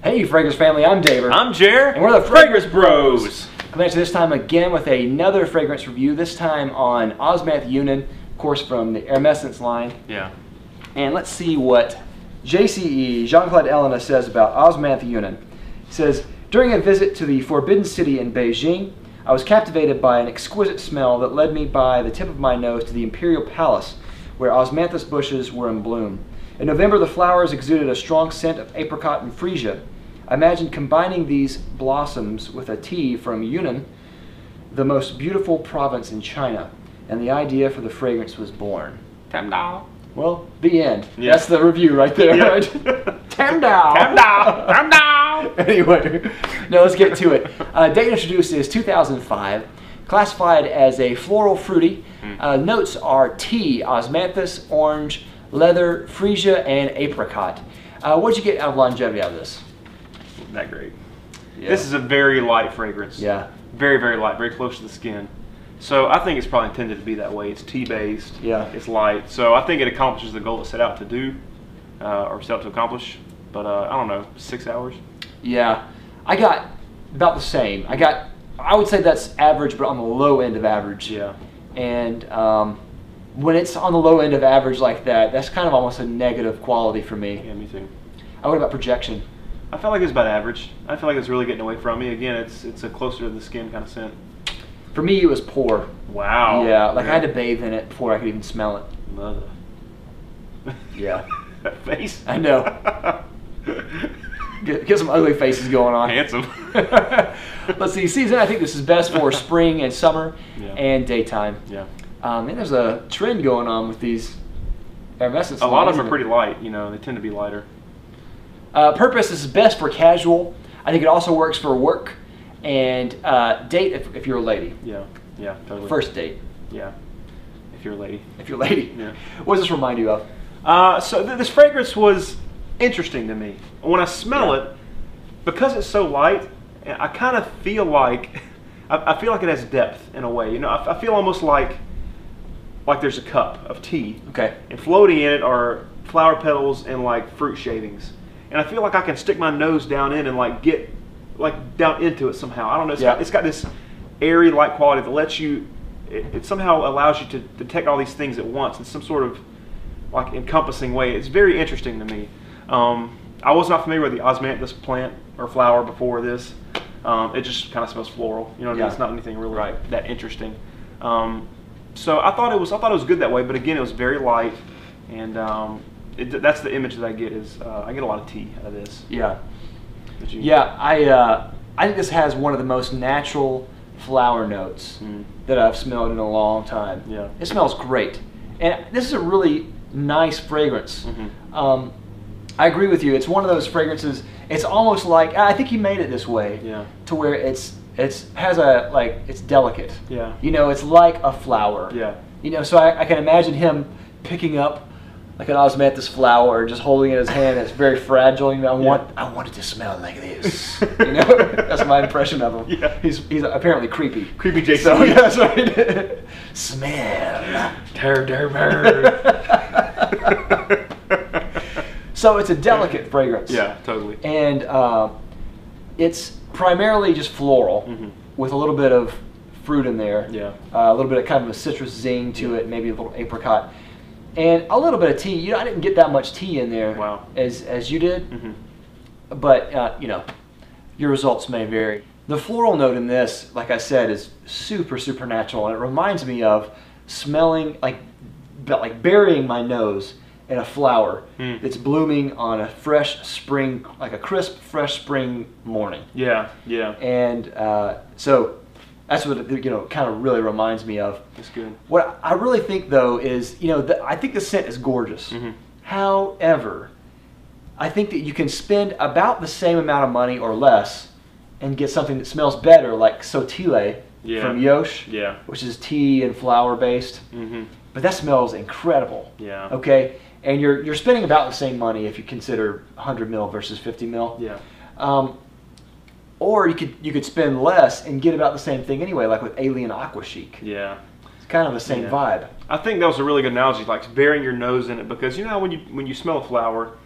Hey, Fragrance family, I'm David. I'm Jer. And we're the Fragrance Bros. Coming at you this time again with another fragrance review, this time on Osmanthe Yunnan, of course from the Hermescence line. Yeah. And let's see what JCE, Jean-Claude Elena, says about Osmanthe Yunnan. He says, during a visit to the Forbidden City in Beijing, I was captivated by an exquisite smell that led me by the tip of my nose to the Imperial Palace, where osmanthus bushes were in bloom. In November, the flowers exuded a strong scent of apricot and freesia. I imagined combining these blossoms with a tea from Yunnan, the most beautiful province in China, and the idea for the fragrance was born. Tam Dao. Well, the end. Yeah. That's the review right there, Yeah. right? Tam Dao. Tam Dao. Tam Dao. Anyway, now let's get to it. Date introduced is 2005, classified as a floral fruity. Notes are tea, osmanthus, orange, leather, freesia, and apricot. What'd you get out of longevity out of this? Not great. Yeah. This is a very light fragrance. Yeah. Very, very light, very close to the skin. So I think it's probably intended to be that way. It's tea-based. Yeah. It's light. So I think it accomplishes the goal it set out to do, or set out to accomplish. But I don't know, 6 hours? Yeah. I got about the same. I would say that's average, but on the low end of average. Yeah. And when it's on the low end of average like that, that's kind of almost a negative quality for me. Yeah, me too. What about projection? I felt like it was about average. I feel like it's really getting away from me. Again, it's a closer to the skin kind of scent. For me, it was poor. Wow. Yeah, like I had to bathe in it before I could even smell it. Mother. Yeah. That face. I know. Get some ugly faces going on. Handsome. Let's see, season, I think this is best for spring and summer and daytime. Yeah. And there's a trend going on with these Hermescence A lot of lines, them are pretty light, you know, they tend to be lighter. Purpose, this is best for casual. I think it also works for work and date if you're a lady. Yeah, yeah, totally. First date. Yeah, if you're a lady. If you're a lady. Yeah. What does this remind you of? This fragrance was interesting to me. When I smell it, because it's so light, I kind of feel like, I feel like it has depth in a way. You know, I feel almost like there's a cup of tea. Okay. And floating in it are flower petals and like fruit shavings. And I feel like I can stick my nose down in and like get down into it somehow. I don't know. It's got this airy light quality that lets you. It somehow allows you to detect all these things at once in some sort of like encompassing way. It's very interesting to me. I was not familiar with the osmanthus plant or flower before this. It just kind of smells floral. You know what I mean? It's not anything really that interesting. So I thought it was good that way. But again, it was very light and. That's the image that I get is I get a lot of tea out of this. Yeah. Yeah, I think this has one of the most natural flower notes that I've smelled in a long time. Yeah. It smells great. And this is a really nice fragrance. I agree with you. It's one of those fragrances, it's almost like, I think he made it this way. Yeah. To where it's delicate. Yeah. You know, it's like a flower. Yeah. You know, so I can imagine him picking up like an osmanthus flower, just holding it in his hand. It's very fragile. You know, I want it to smell like this. You know, that's my impression of him. Yeah. He's apparently creepy. Creepy Jason. So yeah, that's right. Smell. So it's a delicate fragrance. Yeah, totally. And it's primarily just floral with a little bit of fruit in there. Yeah. A little bit of kind of a citrus zing to it, maybe a little apricot. And a little bit of tea. You know, I didn't get that much tea in there as you did, but you know, your results may vary. The floral note in this, like I said, is super natural, and it reminds me of smelling like burying my nose in a flower that's blooming on a fresh spring, like a crisp, fresh spring morning. Yeah, yeah. And so. That's what it, kind of really reminds me of. That's good. What I really think, though, is, I think the scent is gorgeous. However, I think that you can spend about the same amount of money or less and get something that smells better, like Sotile from Yosh, which is tea and flower based. But that smells incredible. Yeah. Okay, and you're spending about the same money if you consider 100 mil versus 50 mil. Yeah. Or you could spend less and get about the same thing anyway, like with Alien Aqua Chic. Yeah. It's kind of the same vibe. I think that was a really good analogy, like burying your nose in it, because you know how when you smell a flower,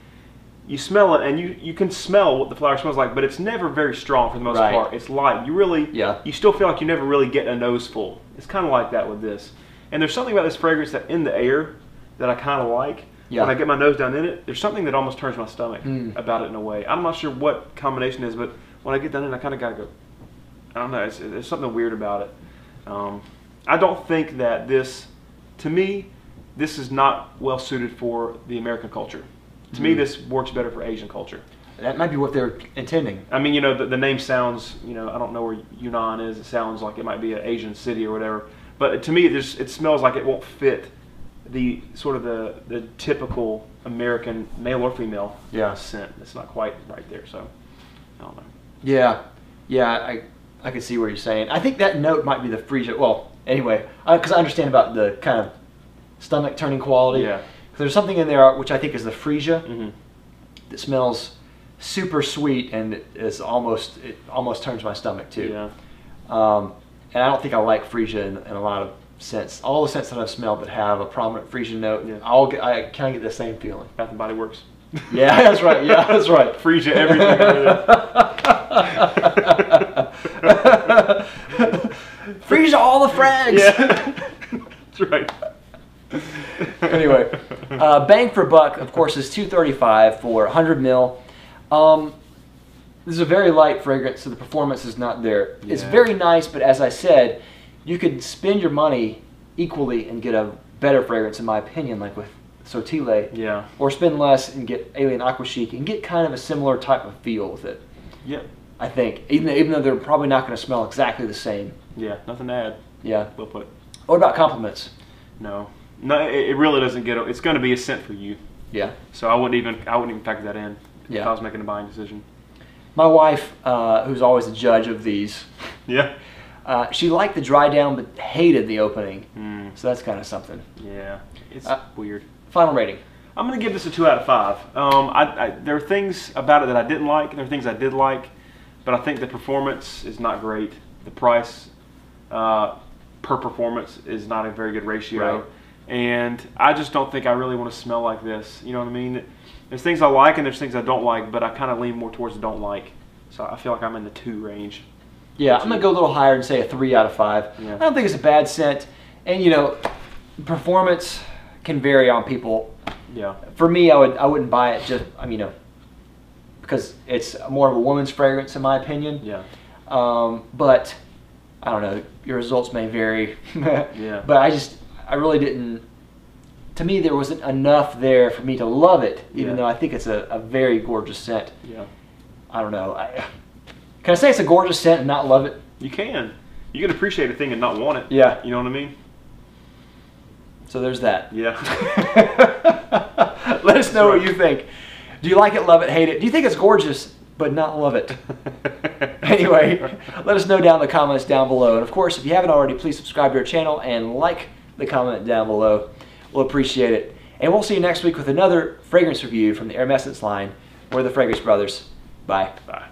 you smell it, and you can smell what the flower smells like, but it's never very strong for the most Right. part. It's light. You still feel like you never really get a nose full. It's kind of like that with this. And there's something about this fragrance that in the air that I kind of like. Yeah. When I get my nose down in it, there's something that almost turns my stomach about it in a way. I'm not sure what combination is, but when I get down in it, I kind of got to go, I don't know, there's something weird about it. I don't think that this, to me, this is not well suited for the American culture. To me, this works better for Asian culture. That might be what they're intending. I mean, the name sounds, I don't know where Yunnan is. It sounds like it might be an Asian city or whatever. But to me, it smells like it won't fit the sort of the typical American male or female scent. It's not quite right there, so I don't know. Yeah, I can see what you're saying. I think that note might be the freesia. Well, anyway, because I understand about the kind of stomach turning quality. Yeah. There's something in there which I think is the freesia that smells super sweet, and it almost turns my stomach too. Yeah. And I don't think I like freesia in a lot of scents. All the scents that I've smelled that have a prominent freesia note, I kind of get the same feeling. Bath and Body Works. Yeah, that's right. Yeah, that's right. Freesia everything. Freesia all the frags. Yeah, that's right. Anyway, bang for buck, of course, is $235 for 100 ml. This is a very light fragrance, so the performance is not there. Yeah. It's very nice, but as I said, you could spend your money equally and get a better fragrance, in my opinion, like with Sotile. Yeah. Or spend less and get Alien Aqua Chic and get kind of a similar type of feel with it. Yeah. I think, even though they're probably not going to smell exactly the same. Yeah, nothing to add. Yeah. Well put. What about compliments? No, it really doesn't get. It's going to be a scent for you. Yeah. So I wouldn't even factor that in if I was making a buying decision. My wife, who's always a judge of these, she liked the dry down but hated the opening. So that's kind of something. Yeah, it's weird. Final rating. I'm going to give this a 2 out of 5. There are things about it that I didn't like, and there are things I did like, but I think the performance is not great. The price per performance is not a very good ratio. Right. And I just don't think I really want to smell like this. You know what I mean? There's things I like and there's things I don't like, but I kind of lean more towards the don't like. So I feel like I'm in the 2 range. Yeah, I'm going to go a little higher and say a 3 out of 5. Yeah. I don't think it's a bad scent. And, performance can vary on people. Yeah. For me, I wouldn't buy it just, because it's more of a woman's fragrance in my opinion. Yeah. But I don't know, your results may vary. Yeah. But I really didn't, to me there wasn't enough there for me to love it, even though I think it's a very gorgeous scent. Yeah. I don't know. Can I say it's a gorgeous scent and not love it? You can. You can appreciate a thing and not want it. Yeah. You know what I mean? So there's that. Yeah. Let us know what you think. Do you like it, love it, hate it? Do you think it's gorgeous but not love it? Anyway, let us know down in the comments down below. And of course, if you haven't already, please subscribe to our channel and like the comment down below. We'll appreciate it. And we'll see you next week with another fragrance review from the Hermescence line. We're the Fragrance Brothers. Bye. Bye.